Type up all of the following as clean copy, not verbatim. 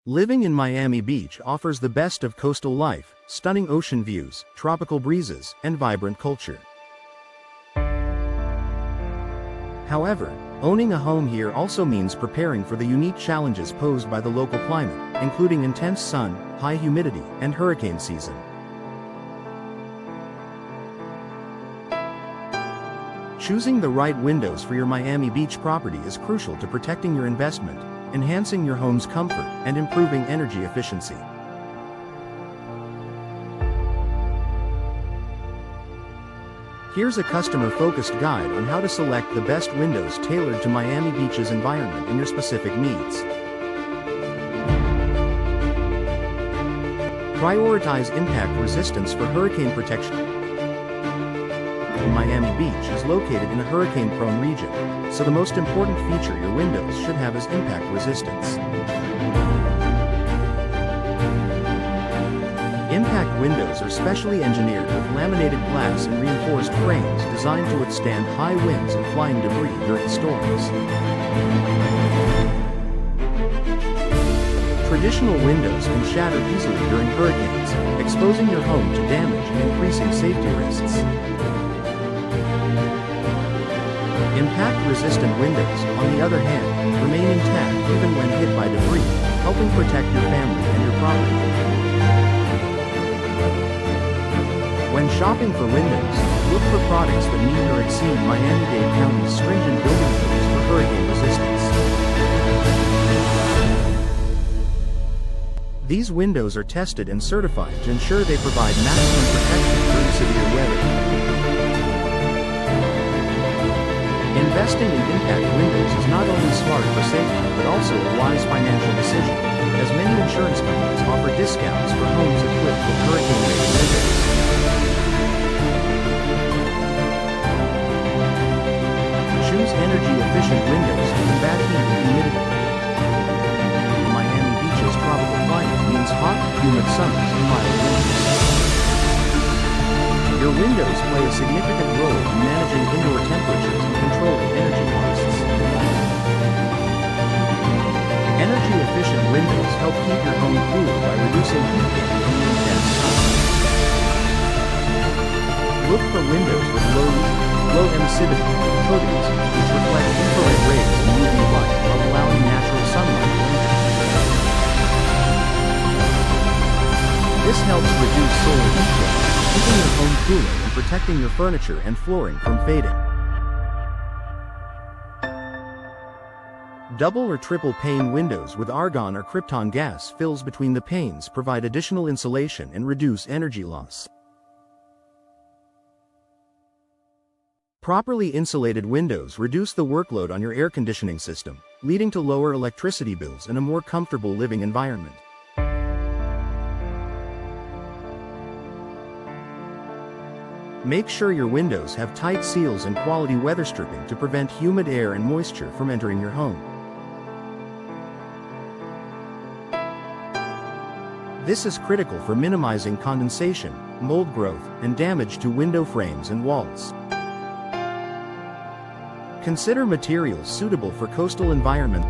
Living in Miami Beach offers the best of coastal life, stunning ocean views, tropical breezes, and vibrant culture. However, owning a home here also means preparing for the unique challenges posed by the local climate, including intense sun, high humidity, and hurricane season. Choosing the right windows for your Miami Beach property is crucial to protecting your investment, enhancing your home's comfort, and improving energy efficiency. Here's a customer-focused guide on how to select the best windows tailored to Miami Beach's environment and your specific needs. Prioritize impact resistance for hurricane protection. Miami Beach is located in a hurricane-prone region, so the most important feature your windows should have is impact resistance. Impact windows are specially engineered with laminated glass and reinforced frames designed to withstand high winds and flying debris during storms. Traditional windows can shatter easily during hurricanes, exposing your home to damage and increasing safety risks. Impact-resistant windows, on the other hand, remain intact even when hit by debris, helping protect your family and your property. When shopping for windows, look for products that meet or exceed Miami-Dade County's stringent building codes for hurricane resistance. These windows are tested and certified to ensure they provide maximum protection during severe weather. Investing in impact windows is not only smart for safety but also a wise financial decision, as many insurance companies offer discounts for homes equipped with hurricane-rated windows. Choose energy-efficient windows to combat heat and humidity. Miami Beach's tropical climate means hot, humid summers and mild winters. Your windows play a significant role in managing indoor temperatures and controlling energy costs. Energy-efficient windows help keep your home cool by reducing heat gain from the intense sun. Look for windows with low emissivity coatings, which reflect infrared rays and UV light while allowing natural sunlight to enter. This helps reduce solar heat gain, keeping your home cooler and protecting your furniture and flooring from fading. Double or triple pane windows with argon or krypton gas fills between the panes provide additional insulation and reduce energy loss. Properly insulated windows reduce the workload on your air conditioning system, leading to lower electricity bills and a more comfortable living environment. Make sure your windows have tight seals and quality weather stripping to prevent humid air and moisture from entering your home. This is critical for minimizing condensation, mold growth, and damage to window frames and walls. Consider materials suitable for coastal environments.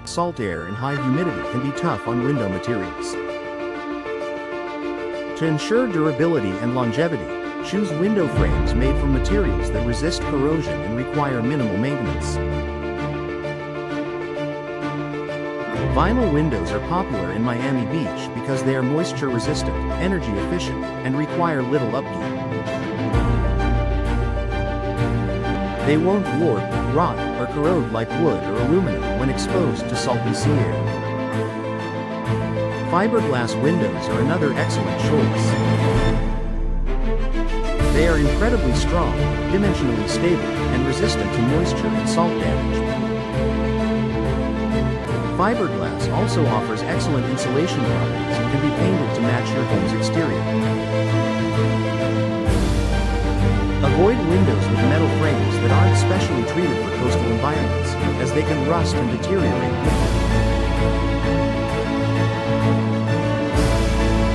Salt air and high humidity can be tough on window materials. To ensure durability and longevity, choose window frames made from materials that resist corrosion and require minimal maintenance. Vinyl windows are popular in Miami Beach because they are moisture resistant, energy efficient, and require little upkeep. They won't warp, rot, or corrode like wood or aluminum when exposed to salty sea air. Fiberglass windows are another excellent choice. They are incredibly strong, dimensionally stable, and resistant to moisture and salt damage. Fiberglass also offers excellent insulation properties and can be painted to match your home's exterior. Avoid windows with metal frames that aren't specially treated for coastal environments, as they can rust and deteriorate quickly.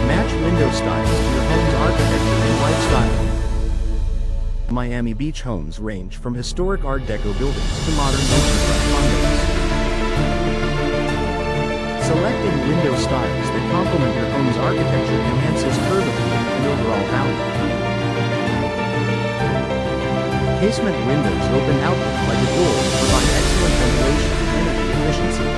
Match window styles to your home's architecture and lifestyle. Miami Beach homes range from historic Art Deco buildings to modern oceanfront condos. selecting window styles that complement your home's architecture enhances curb appeal and overall value. Casement windows open outward like a door to provide excellent ventilation and energy efficiency.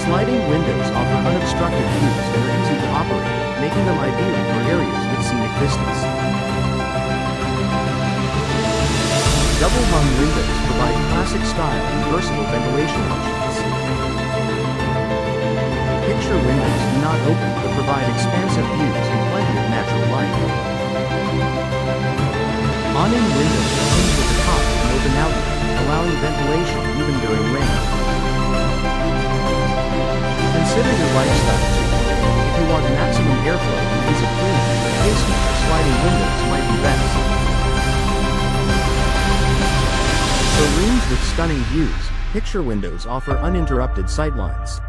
Sliding windows offer unobstructed views and are easy to operate, making them ideal for areas with scenic vistas. Double-hung windows provide classic style and versatile ventilation options. Picture windows do not open but provide expansive views and plenty of natural light. Awning windows are hinged at the top and open outward, allowing ventilation even during rain. Consider your lifestyle too. If you want maximum airflow and ease of cleaning, casement or sliding windows might be best. For rooms with stunning views, picture windows offer uninterrupted sightlines.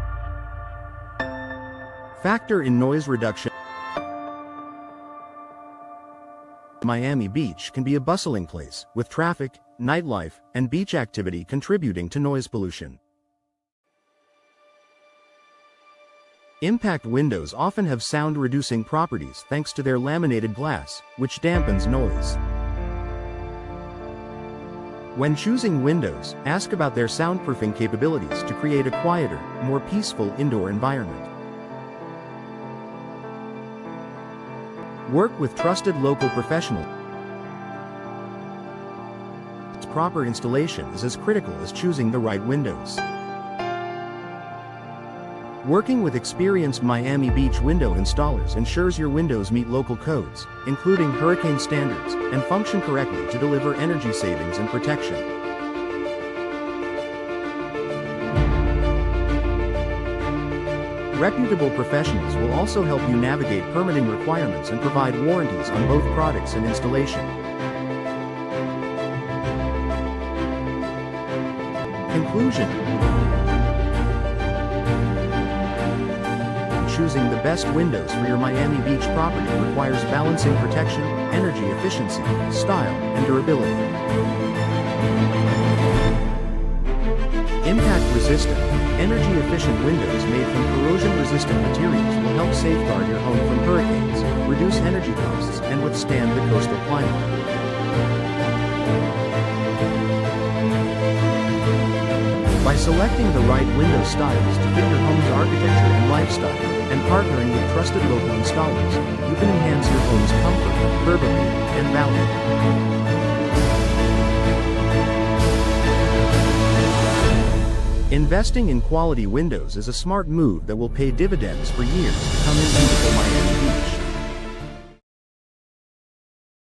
Factor in noise reduction. Miami Beach can be a bustling place, with traffic, nightlife, and beach activity contributing to noise pollution. Impact windows often have sound-reducing properties thanks to their laminated glass, which dampens noise. When choosing windows, ask about their soundproofing capabilities to create a quieter, more peaceful indoor environment. Work with trusted local professionals. Proper installation is as critical as choosing the right windows. Working with experienced Miami Beach window installers ensures your windows meet local codes, including hurricane standards, and function correctly to deliver energy savings and protection. Reputable professionals will also help you navigate permitting requirements and provide warranties on both products and installation. Conclusion: choosing the best windows for your Miami Beach property requires balancing protection, energy efficiency, style, and durability. Impact-resistant, energy-efficient windows made from corrosion-resistant materials will help safeguard your home from hurricanes, reduce energy costs, and withstand the coastal climate. By selecting the right window styles to fit your home's architecture and lifestyle, and partnering with trusted local installers, you can enhance your home's comfort, curb appeal, and value. Investing in quality windows is a smart move that will pay dividends for years to come in beautiful Miami Beach.